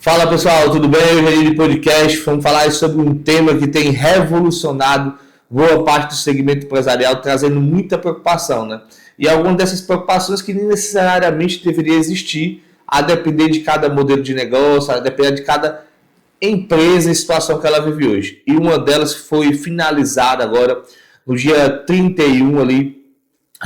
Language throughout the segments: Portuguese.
Fala pessoal, tudo bem? Hoje é de podcast. Vamos falar sobre um tema que tem revolucionado boa parte do segmento empresarial, trazendo muita preocupação, né? E algumas dessas preocupações que nem necessariamente deveria existir, a depender de cada modelo de negócio, a depender de cada empresa e situação que ela vive hoje. E uma delas foi finalizada agora no dia 31 ali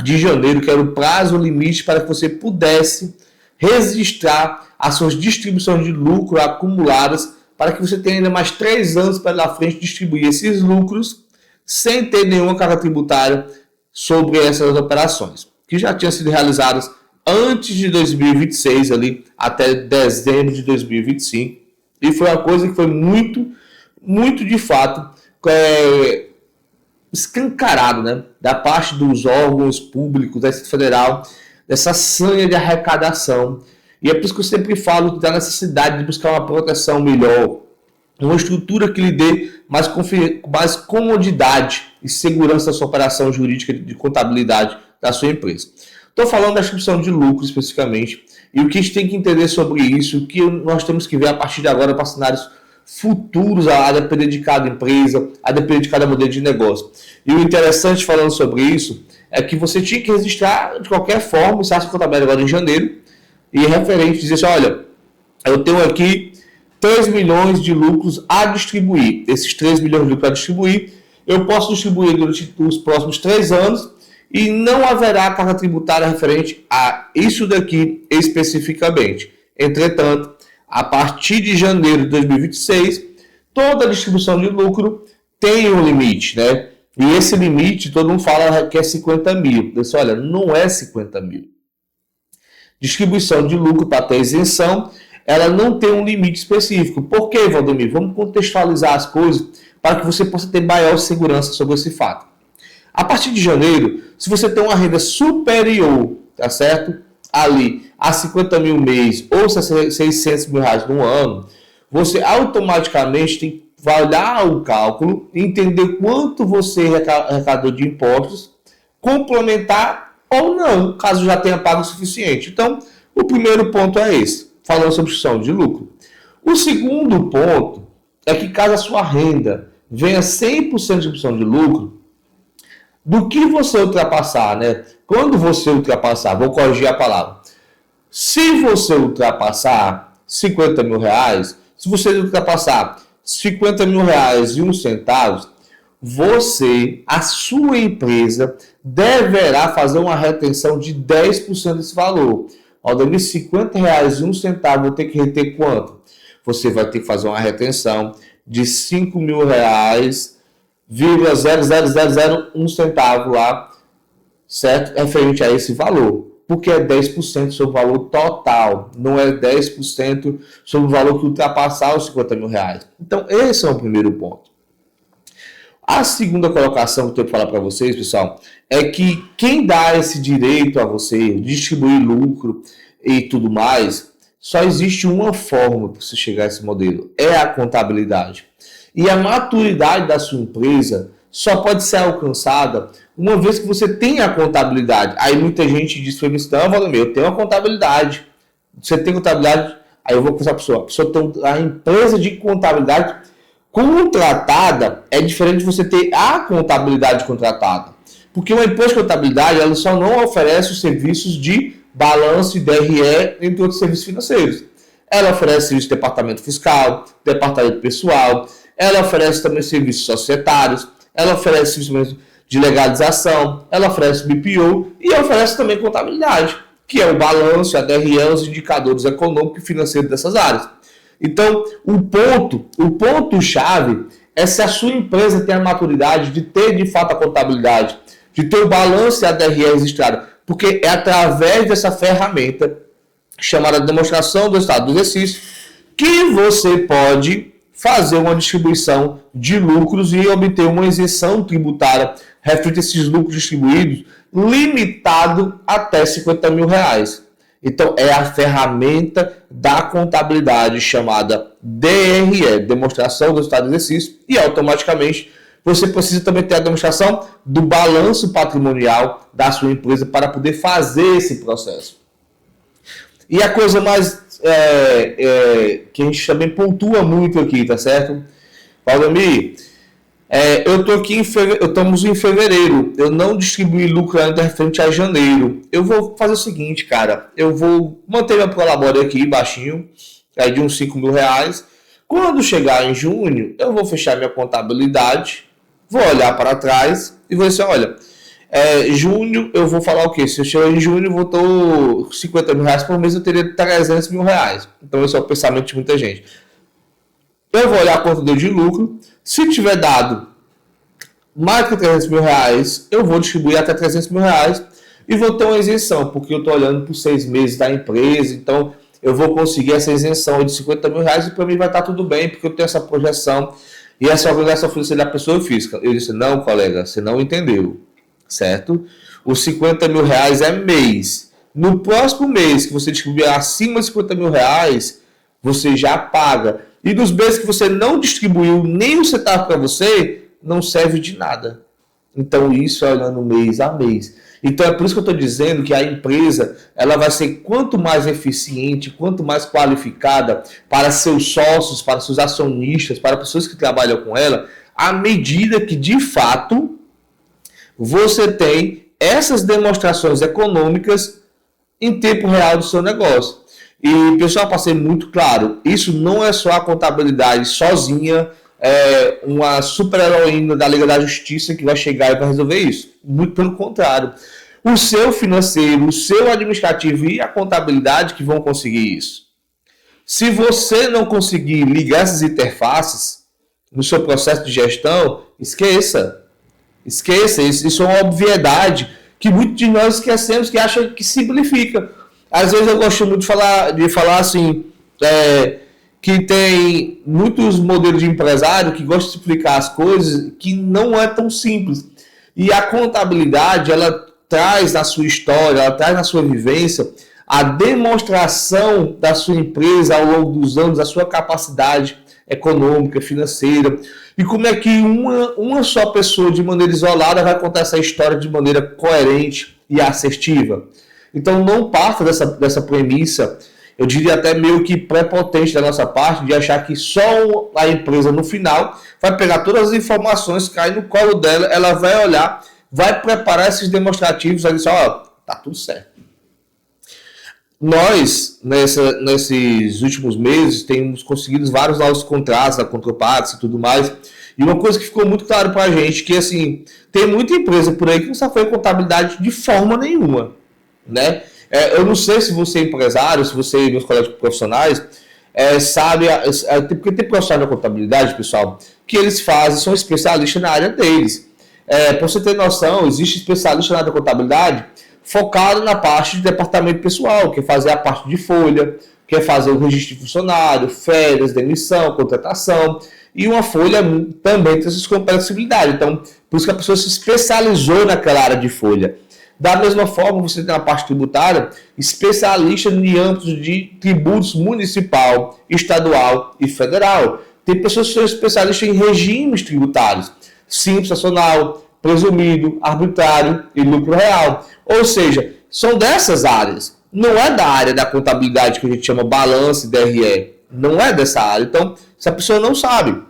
de janeiro, que era o prazo limite para que você pudesse registrar as suas distribuições de lucro acumuladas, para que você tenha ainda mais 3 anos pela frente distribuir esses lucros sem ter nenhuma carga tributária sobre essas operações, que já tinham sido realizadas antes de 2026, ali, até dezembro de 2025. E foi uma coisa que foi muito de fato escancarado, né, da parte dos órgãos públicos, da Receita Federal, dessa sanha de arrecadação. E é por isso que eu sempre falo da necessidade de buscar uma proteção melhor, uma estrutura que lhe dê mais comodidade e segurança da sua operação jurídica de contabilidade da sua empresa. Estou falando da distribuição de lucro especificamente, e o que a gente tem que entender sobre isso, o que nós temos que ver a partir de agora para cenários futuros, a depender de cada empresa, a depender de cada modelo de negócio. E o interessante falando sobre isso é que você tinha que registrar de qualquer forma o Sasco Contábil agora em janeiro, e referente dizer assim, olha, eu tenho aqui 3 milhões de lucros a distribuir. Esses 3 milhões de lucros a distribuir, eu posso distribuir durante os próximos 3 anos e não haverá carga tributária referente a isso daqui especificamente. Entretanto, a partir de janeiro de 2026, toda distribuição de lucro tem um limite, né? E esse limite, todo mundo fala que é 50 mil. Eu disse, olha, não é 50 mil. Distribuição de lucro para ter isenção, ela não tem um limite específico. Por quê, Valdemir? Vamos contextualizar as coisas para que você possa ter maior segurança sobre esse fato. A partir de janeiro, se você tem uma renda superior, tá certo? Ali, a 50 mil mês ou 600 mil reais no ano, você automaticamente vai olhar o cálculo, entender quanto você arrecadou de impostos, complementar ou não, caso já tenha pago o suficiente. Então, o primeiro ponto é esse, falando sobre distribuição de lucro. O segundo ponto é que caso a sua renda venha 100% de distribuição de lucro, do que você ultrapassar, né? Quando você ultrapassar, vou corrigir a palavra. Se você ultrapassar 50 mil reais, se você ultrapassar 50 mil reais e 1 centavo, você, a sua empresa, deverá fazer uma retenção de 10% desse valor. Ao dar 50 reais e 1 centavo, vou ter que reter quanto? Você vai ter que fazer uma retenção de 5 mil reais, 0,00001 centavo lá, certo? Referente a esse valor. Porque é 10% sobre o valor total, não é 10% sobre o valor que ultrapassar os 50 mil reais. Então, esse é o primeiro ponto. A segunda colocação que eu tenho que falar para vocês, pessoal, é que quem dá esse direito a você, distribuir lucro e tudo mais, só existe uma forma para você chegar a esse modelo, é a contabilidade. E a maturidade da sua empresa só pode ser alcançada uma vez que você tem a contabilidade. Aí muita gente diz para mim, não, Valdemir, eu tenho a contabilidade. Você tem contabilidade? Aí eu vou conversar para a pessoa tem a empresa de contabilidade contratada, é diferente de você ter a contabilidade contratada. Porque uma empresa de contabilidade, ela só não oferece os serviços de balanço e DRE, entre outros serviços financeiros. Ela oferece serviço de departamento fiscal, departamento pessoal, ela oferece também serviços societários, ela oferece serviços de legalização, ela oferece BPO e oferece também contabilidade, que é o balanço, a DRE, os indicadores econômicos e financeiros dessas áreas. Então, o ponto-chave é se a sua empresa tem a maturidade de ter de fato a contabilidade, de ter o balanço e a DRE registrada, porque é através dessa ferramenta chamada demonstração do estado do exercício que você pode fazer uma distribuição de lucros e obter uma isenção tributária referente a esses lucros distribuídos, limitado até 50 mil reais. Então, é a ferramenta da contabilidade chamada DRE, Demonstração do Estado do Exercício, e automaticamente você precisa também ter a demonstração do balanço patrimonial da sua empresa para poder fazer esse processo. E a coisa mais que a gente também pontua muito aqui, tá certo? Valdemir, eu tô aqui estamos em fevereiro, eu não distribuí lucro ainda referente a janeiro. Eu vou fazer o seguinte, cara, eu vou manter minha prolabore aqui baixinho, aí de uns 5 mil reais. Quando chegar em junho, eu vou fechar minha contabilidade, vou olhar para trás e vou dizer, olha, junho eu vou falar o quê? Se eu chegar em junho, eu vou ter 50 mil reais por mês, eu teria 300 mil reais. Então esse é o pensamento de muita gente. Eu vou olhar a conta de lucro, se tiver dado mais que 300 mil reais, eu vou distribuir até 300 mil reais e vou ter uma isenção, porque eu estou olhando por 6 meses da empresa, então eu vou conseguir essa isenção de 50 mil reais e para mim vai estar tudo bem, porque eu tenho essa projeção e essa obrigação financeira da pessoa física. Eu disse, não, colega, você não entendeu, certo? Os 50 mil reais é mês. No próximo mês que você distribuir acima de 50 mil reais, você já paga. E nos meses que você não distribuiu nem um centavo para você, não serve de nada. Então isso é olhando mês a mês. Então é por isso que eu estou dizendo que a empresa ela vai ser quanto mais eficiente, quanto mais qualificada para seus sócios, para seus acionistas, para pessoas que trabalham com ela, à medida que de fato você tem essas demonstrações econômicas em tempo real do seu negócio. E, pessoal, para ser muito claro, isso não é só a contabilidade sozinha, uma super-heroína da Liga da Justiça que vai chegar e vai resolver isso. Muito pelo contrário. O seu financeiro, o seu administrativo e a contabilidade que vão conseguir isso. Se você não conseguir ligar essas interfaces no seu processo de gestão, esqueça. Esqueça, isso é uma obviedade que muitos de nós esquecemos, que acham que simplifica. Às vezes eu gosto muito de falar assim, que tem muitos modelos de empresário que gostam de explicar as coisas que não é tão simples. E a contabilidade, ela traz na sua história, ela traz na sua vivência a demonstração da sua empresa ao longo dos anos, a sua capacidade econômica, financeira, e como é que uma só pessoa de maneira isolada vai contar essa história de maneira coerente e assertiva. Então não parta dessa premissa, eu diria até meio que prepotente da nossa parte, de achar que só a empresa no final vai pegar todas as informações, cair no colo dela, ela vai olhar, vai preparar esses demonstrativos, vai dizer, tá tudo certo. Nós, nesses últimos meses, temos conseguido vários novos contratos da Contropax e tudo mais. E uma coisa que ficou muito claro para a gente, que assim, tem muita empresa por aí que não sabe fazer contabilidade de forma nenhuma, né? Eu não sei se você é empresário, se você e meus colegas profissionais sabe, porque tem profissionais da contabilidade, pessoal, que eles são especialistas na área deles. Para você ter noção, existe especialista na área da contabilidade focado na parte de departamento pessoal, que é fazer a parte de folha, que é fazer o registro de funcionário, férias, demissão, contratação, e uma folha também tem essas complexibilidades. Então, por isso que a pessoa se especializou naquela área de folha. Da mesma forma, você tem a parte tributária, especialista em âmbitos de tributos municipal, estadual e federal. Tem pessoas que são especialistas em regimes tributários, simples, nacional, presumido, arbitrário e lucro real. Ou seja, são dessas áreas. Não é da área da contabilidade que a gente chama balanço e DRE. Não é dessa área. Então, essa pessoa não sabe.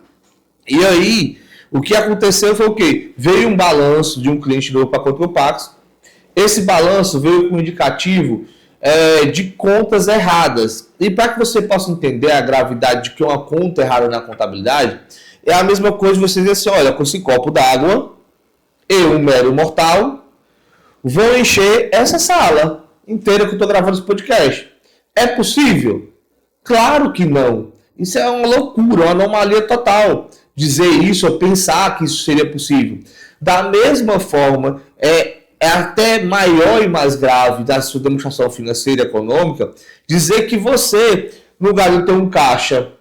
E aí, o que aconteceu foi o quê? Veio um balanço de um cliente novo para a Contropax. Esse balanço veio com um indicativo de contas erradas. E para que você possa entender a gravidade de que uma conta errada na contabilidade, é a mesma coisa você dizer assim, olha, com esse copo d'água, eu, um mero mortal, vou encher essa sala inteira que eu estou gravando esse podcast. É possível? Claro que não. Isso é uma loucura, uma anomalia total. Dizer isso ou pensar que isso seria possível. Da mesma forma, é até maior e mais grave da sua demonstração financeira e econômica dizer que você, no lugar de ter um caixa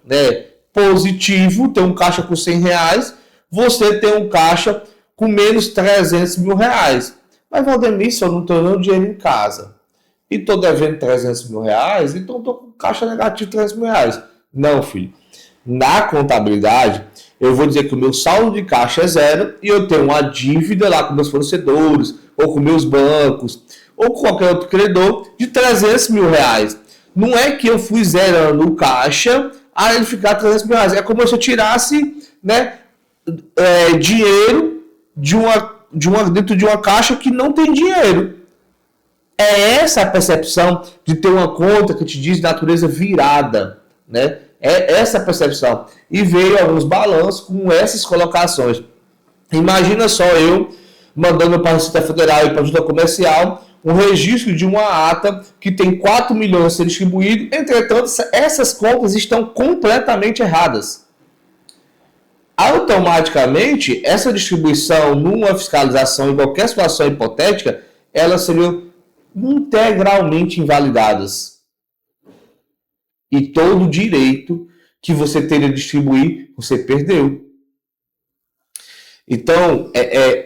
positivo, ter um caixa com 100 reais, você tem um caixa com menos 300 mil reais. Mas, Valdemir, se eu não estou dando dinheiro em casa e estou devendo 300 mil reais, então estou com caixa negativo de 300 mil reais. Não, filho. Na contabilidade, eu vou dizer que o meu saldo de caixa é zero e eu tenho uma dívida lá com meus fornecedores, ou com meus bancos, ou com qualquer outro credor, de 300 mil reais. não é que eu fui zerando o caixa, aí ele ficar 300 mil reais. É como se eu tirasse, né, dinheiro dentro de uma caixa que não tem dinheiro. É essa a percepção de ter uma conta que te diz natureza virada, né? É essa a percepção. E veio alguns balanços com essas colocações. Imagina só eu mandando para a Receita Federal e para a Junta Comercial um registro de uma ata que tem 4 milhões a ser distribuído. Entretanto, essas contas estão completamente erradas. Automaticamente, essa distribuição numa fiscalização em qualquer situação hipotética, elas seriam integralmente invalidadas. E todo o direito que você teria de distribuir, você perdeu. Então,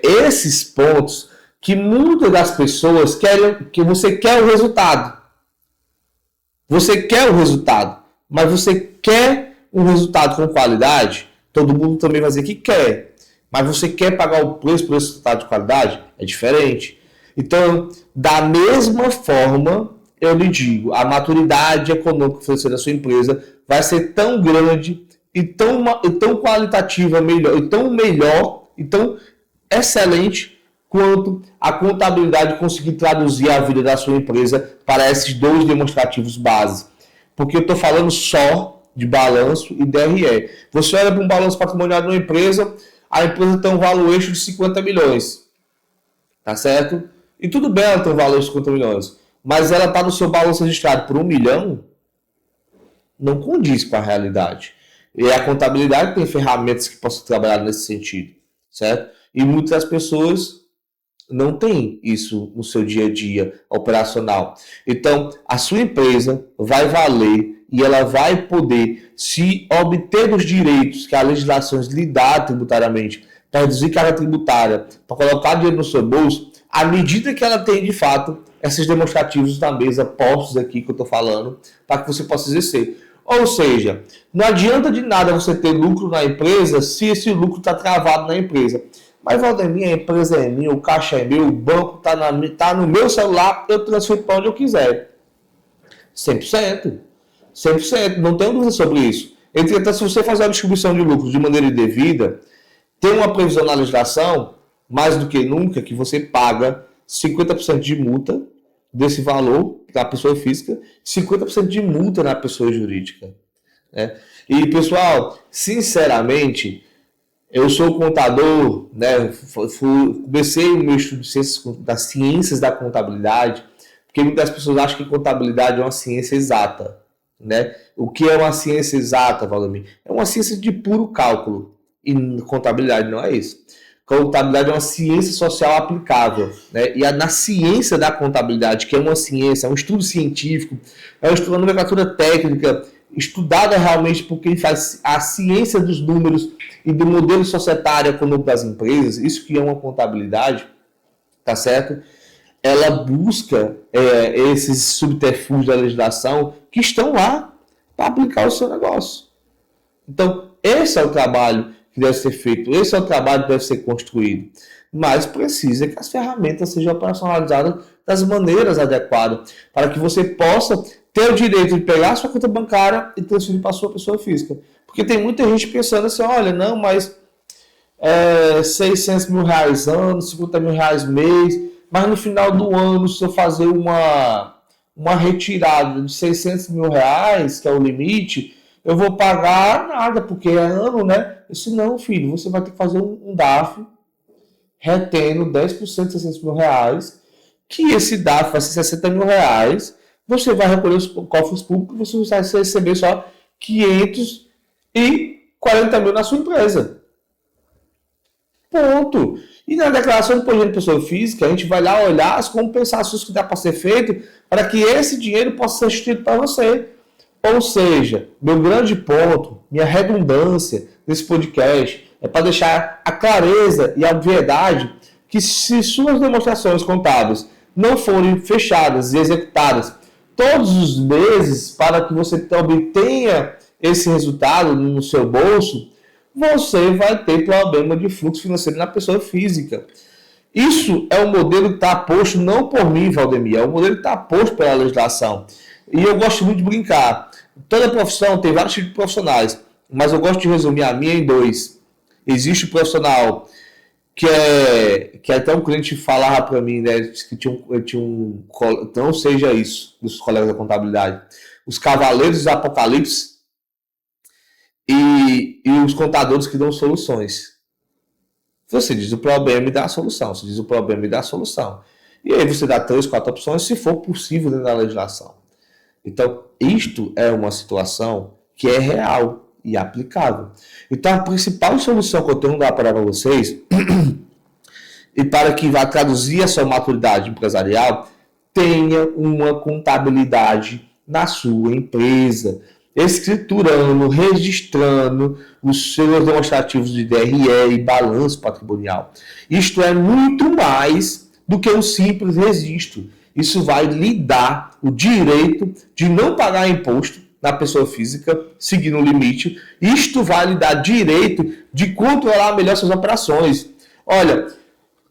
esses pontos que muitas das pessoas querem, que você quer o resultado. Você quer o resultado, mas você quer um resultado com qualidade? Todo mundo também vai dizer que quer. Mas você quer pagar o preço por esse resultado de qualidade? É diferente. Então, da mesma forma, eu lhe digo, a maturidade econômica financeira da sua empresa vai ser tão grande e tão qualitativa, melhor, e tão excelente quanto a contabilidade conseguir traduzir a vida da sua empresa para esses dois demonstrativos base. Porque eu estou falando só de balanço e DRE. Você olha para um balanço patrimonial de uma empresa, a empresa tem um valuation de 50 milhões. Tá certo? E tudo bem ela ter um valor de 50 milhões. Mas ela está no seu balanço registrado por 1 milhão, não condiz com a realidade. E a contabilidade tem ferramentas que possam trabalhar nesse sentido. Certo? E muitas pessoas não têm isso no seu dia a dia operacional. Então, a sua empresa vai valer e ela vai poder, se obter os direitos que a legislação lhe dá tributariamente, para reduzir carga tributária, para colocar dinheiro no seu bolso, à medida que ela tem, de fato, esses demonstrativos na mesa, postos aqui que eu estou falando, para que você possa exercer. Ou seja, não adianta de nada você ter lucro na empresa se esse lucro está travado na empresa. Mas, Valdemir, a empresa é minha, o caixa é meu, o banco está no meu celular, eu transfiro para onde eu quiser. 100%. 100%. Não tenho dúvida sobre isso. Entretanto, se você fazer a distribuição de lucros de maneira indevida, tem uma previsão na legislação, mais do que nunca, que você paga 50% de multa desse valor da pessoa física, 50% de multa na pessoa jurídica. Né? E, pessoal, sinceramente, eu sou contador, né? Comecei o meu estudo das ciências da contabilidade, porque muitas pessoas acham que contabilidade é uma ciência exata. Né? O que é uma ciência exata, Valdemir? É uma ciência de puro cálculo. E contabilidade não é isso. Contabilidade é uma ciência social aplicável. Né? E na ciência da contabilidade, que é uma ciência, é um estudo científico, é um estudo, uma nomenclatura técnica, estudada realmente por quem faz a ciência dos números e do modelo societário econômico das empresas, isso que é uma contabilidade, tá certo? Ela busca esses subterfúgios da legislação que estão lá para aplicar o seu negócio. Então, esse é o trabalho que deve ser feito, esse é o trabalho que deve ser construído. Mas precisa que as ferramentas sejam operacionalizadas das maneiras adequadas, para que você possa ter o direito de pegar a sua conta bancária e transferir para a sua pessoa física. Porque tem muita gente pensando assim, olha, não, mas 600 mil reais ano, 50 mil reais mês, mas no final do ano, se eu fazer uma retirada de 600 mil reais, que é o limite, eu vou pagar nada, porque é ano, né? Eu disse, não, filho, você vai ter que fazer um DARF retendo 10% de 600 mil reais, que esse DARF vai ser 60 mil reais, você vai recolher os cofres públicos, você vai receber só 540 mil na sua empresa. Ponto. E na declaração de imposto de pessoa física, a gente vai lá olhar as compensações que dá para ser feito para que esse dinheiro possa ser restituído para você. Ou seja, meu grande ponto, minha redundância nesse podcast é para deixar a clareza e a obviedade que se suas demonstrações contábeis não forem fechadas e executadas todos os meses para que você obtenha esse resultado no seu bolso, você vai ter problema de fluxo financeiro na pessoa física. Isso é um modelo que está posto não por mim, Valdemir, é um modelo que está posto pela legislação. E eu gosto muito de brincar. Toda profissão tem vários tipos de profissionais, mas eu gosto de resumir a minha em dois. Existe o profissional que até um cliente falava para mim, né, que não seja isso, dos colegas da contabilidade, os cavaleiros do apocalipse e os contadores que dão soluções. Você diz o problema e dá a solução, você diz o problema e dá a solução. E aí você dá 3, 4 opções, se for possível dentro da legislação. Então, isto é uma situação que é real e aplicável. Então, a principal solução que eu tenho dar para vocês, e para que vá traduzir a sua maturidade empresarial, tenha uma contabilidade na sua empresa, escriturando, registrando os seus demonstrativos de DRE e balanço patrimonial. Isto é muito mais do que um simples registro. Isso vai lhe dar o direito de não pagar imposto na pessoa física, seguindo o limite. Isto vai lhe dar direito de controlar melhor suas operações. Olha,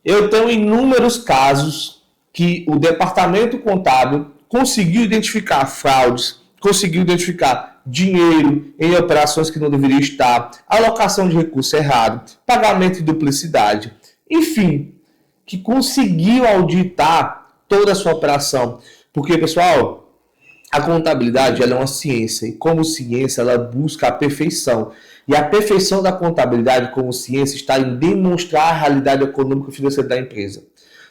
eu tenho inúmeros casos que o departamento contábil conseguiu identificar fraudes, conseguiu identificar dinheiro em operações que não deveria estar, alocação de recurso errado, pagamento de duplicidade, enfim, que conseguiu auditar toda a sua operação. Porque, pessoal, a contabilidade ela é uma ciência e, como ciência, ela busca a perfeição. E a perfeição da contabilidade, como ciência, está em demonstrar a realidade econômica e financeira da empresa.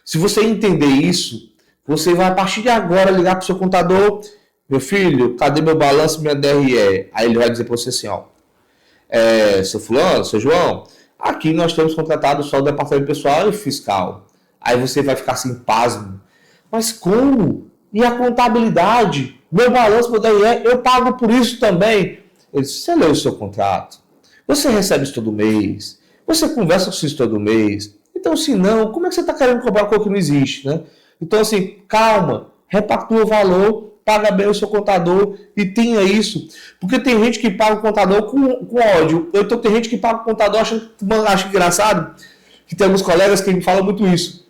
Se você entender isso, você vai, a partir de agora, ligar para o seu contador: meu filho, cadê meu balanço e minha DRE? Aí ele vai dizer para você assim, ó, seu fulano, seu João, aqui nós temos contratado só o departamento pessoal e fiscal. Aí você vai ficar assim, pasmo. Mas como? E a contabilidade? Meu balanço, meu DRE, eu pago por isso também. Ele disse: você leu o seu contrato? Você recebe isso todo mês? Você conversa com isso todo mês? Então, se não, como é que você está querendo cobrar coisa que não existe, né? Então, assim, calma, repactua o valor, paga bem o seu contador e tenha isso. Porque tem gente que paga o contador com ódio. Então, tem gente que paga o contador achando engraçado, que tem alguns colegas que me falam muito isso.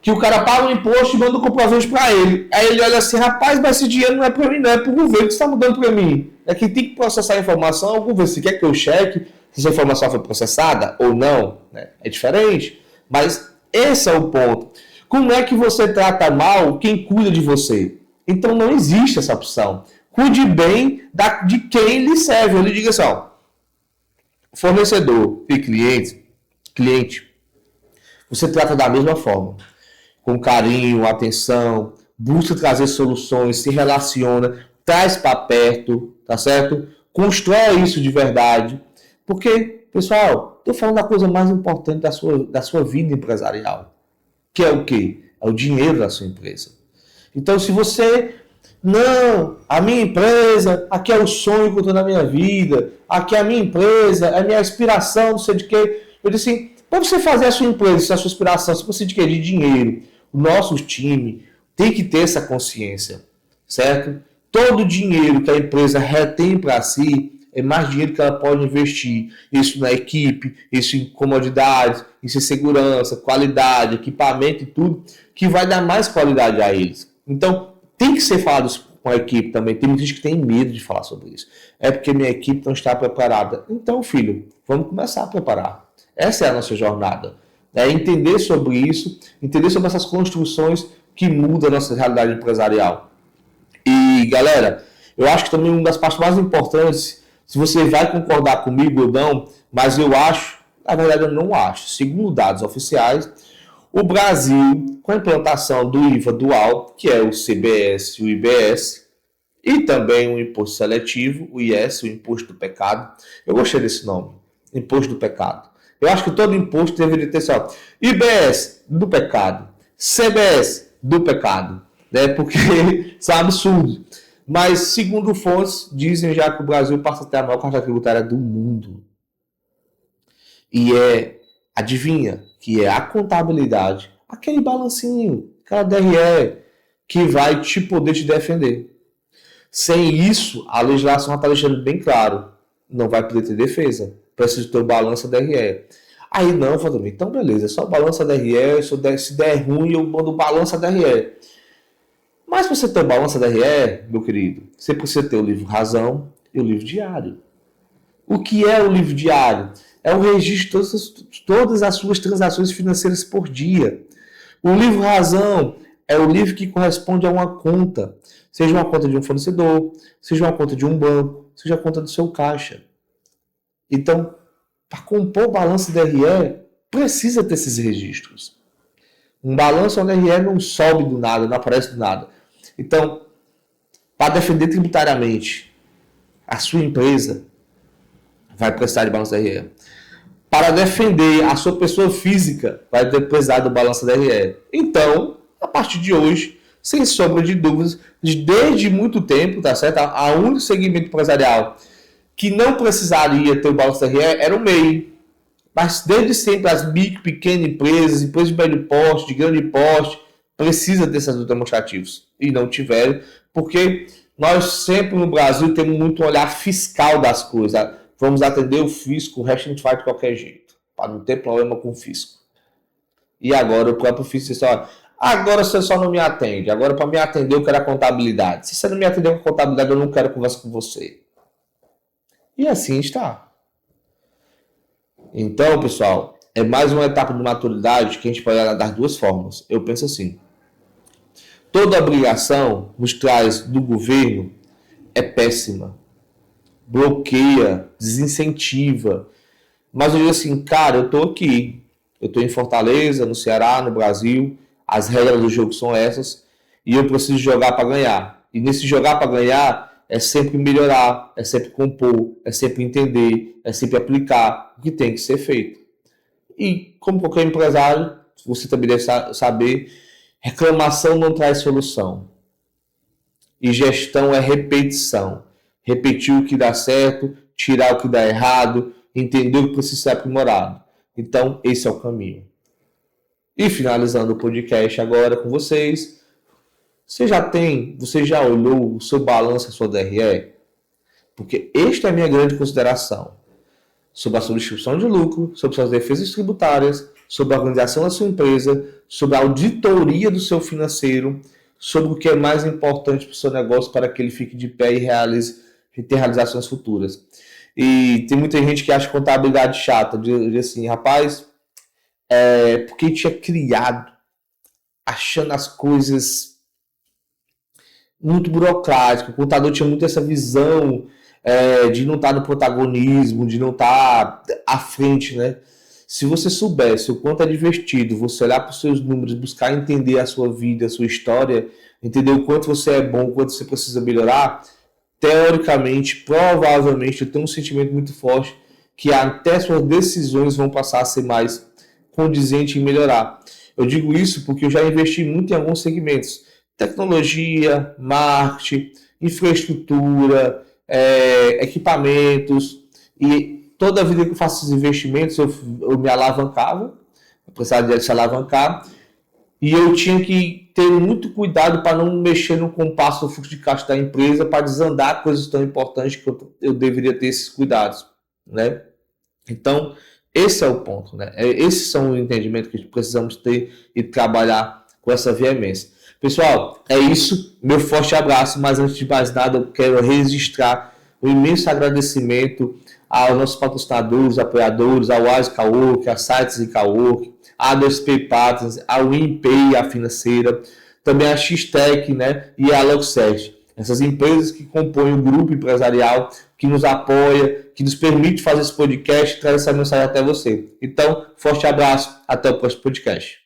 Que o cara paga um imposto e manda o comprovante para ele. Aí ele olha assim: rapaz, mas esse dinheiro não é para mim, não é para o governo que está mudando para mim. É quem tem que processar a informação é o governo. Se quer que eu cheque se essa informação foi processada ou não, né? É diferente. Mas esse é o ponto. Como é que você trata mal quem cuida de você? Então não existe essa opção. Cuide bem de quem lhe serve. Eu lhe digo assim, ó, fornecedor e cliente, você trata da mesma forma. Com carinho, atenção, busca trazer soluções, se relaciona, traz para perto, tá certo? Constrói isso de verdade. Porque, pessoal, estou falando da coisa mais importante da sua vida empresarial. Que é o quê? É o dinheiro da sua empresa. Então, se você... Não, a minha empresa, aqui é o sonho que eu estou na minha vida, aqui é a minha empresa, é a minha aspiração, não sei de quê. Eu disse assim, para você fazer a sua empresa, a sua aspiração, se você de quê? De dinheiro. O nosso time tem que ter essa consciência, certo? Todo o dinheiro que a empresa retém para si é mais dinheiro que ela pode investir. Isso na equipe, isso em comodidades, isso em segurança, qualidade, equipamento e tudo, que vai dar mais qualidade a eles. Então, tem que ser falado com a equipe também. Tem muita gente que tem medo de falar sobre isso. É porque minha equipe não está preparada. Então, filho, vamos começar a preparar. Essa é a nossa jornada. É entender sobre isso, entender sobre essas construções que mudam a nossa realidade empresarial. E, galera, eu acho que também uma das partes mais importantes, se você vai concordar comigo ou não, mas eu acho, na verdade eu não acho, segundo dados oficiais, o Brasil, com a implantação do IVA dual, que é o CBS e o IBS, e também o imposto seletivo, o IS, o imposto do pecado, eu gostei desse nome, imposto do pecado. Eu acho que todo imposto deveria ter só IBS do pecado, CBS do pecado, né? Porque isso é um absurdo. Mas, segundo fontes, dizem já que o Brasil passa a ter a maior carga tributária do mundo. E adivinha, que é a contabilidade, aquele balancinho, aquela DRE, que vai poder te defender. Sem isso, a legislação está deixando bem claro, não vai poder ter defesa. Precisa ter o balanço DRE. Aí não, Vladimir, então beleza, é só balança DRE, se der ruim eu mando o balanço DRE. Mas para você ter o balanço da RE, meu querido, você precisa ter o livro Razão e o livro Diário. O que é o livro diário? É o registro de todas as suas transações financeiras por dia. O livro Razão é o livro que corresponde a uma conta, seja uma conta de um fornecedor, seja uma conta de um banco, seja a conta do seu caixa. Então, para compor o balanço da RE, precisa ter esses registros. Um balanço da RE não sobe do nada, não aparece do nada. Então, para defender tributariamente a sua empresa, vai precisar de balanço da RE. Para defender a sua pessoa física, vai precisar do balanço da RE. Então, a partir de hoje, sem sombra de dúvidas, desde muito tempo, tá certo? A único segmento empresarial que não precisaria ter o balanço da RE era o MEI. Mas desde sempre as micro, pequenas empresas, empresas de médio porte, de grande porte, precisam desses demonstrativos. E não tiveram, porque nós sempre no Brasil temos muito olhar fiscal das coisas. Vamos atender o fisco, o resto a gente faz de qualquer jeito, para não ter problema com o fisco. E agora o próprio fisco diz, olha, agora você só não me atende, agora para me atender eu quero a contabilidade. Se você não me atender com a contabilidade, eu não quero conversa com você. E assim está. Então, pessoal, é mais uma etapa de maturidade que a gente pode olhar das duas formas. Eu penso assim, toda obrigação nos traz do governo é péssima. Bloqueia, desincentiva. Mas eu digo assim, cara, eu tô aqui. Eu tô em Fortaleza, no Ceará, no Brasil. As regras do jogo são essas. E eu preciso jogar para ganhar. E nesse jogar para ganhar é sempre melhorar, é sempre compor, é sempre entender, é sempre aplicar o que tem que ser feito. E como qualquer empresário, você também deve saber, reclamação não traz solução. E gestão é repetição. Repetir o que dá certo, tirar o que dá errado, entender o que precisa ser aprimorado. Então, esse é o caminho. E finalizando o podcast agora com vocês, você já olhou o seu balanço, a sua DRE? Porque esta é a minha grande consideração sobre a sua distribuição de lucro, sobre suas defesas tributárias, sobre a organização da sua empresa, sobre a auditoria do seu financeiro, sobre o que é mais importante para o seu negócio para que ele fique de pé e ter realizações futuras. E tem muita gente que acha contabilidade chata, de assim, rapaz, porque tinha criado achando as coisas muito burocráticas, o contador tinha muito essa visão de não estar no protagonismo, de não estar à frente, né? Se você soubesse o quanto é divertido você olhar para os seus números, buscar entender a sua vida, a sua história, entender o quanto você é bom, o quanto você precisa melhorar, teoricamente, provavelmente, eu tenho um sentimento muito forte que até suas decisões vão passar a ser mais condizentes em melhorar. Eu digo isso porque eu já investi muito em alguns segmentos. Tecnologia, marketing, infraestrutura, equipamentos. E toda a vida que eu faço esses investimentos, eu me alavancava, eu precisava de se alavancar, e eu tinha que ter muito cuidado para não mexer no compasso do fluxo de caixa da empresa, para desandar coisas tão importantes que eu deveria ter esses cuidados, né? Então, esse é o ponto, né? Esses são os entendimentos que precisamos ter e trabalhar com essa veemência. Pessoal, é isso. Meu forte abraço, mas antes de mais nada, eu quero registrar um imenso agradecimento aos nossos patrocinadores, apoiadores, ao Wise Cowork, a Sites e Cowork, a 2P Partners, a WinPay, a financeira, também a X-Tech, né, e a Logset. Essas empresas que compõem o grupo empresarial, que nos apoia, que nos permite fazer esse podcast e trazer essa mensagem até você. Então, forte abraço, até o próximo podcast.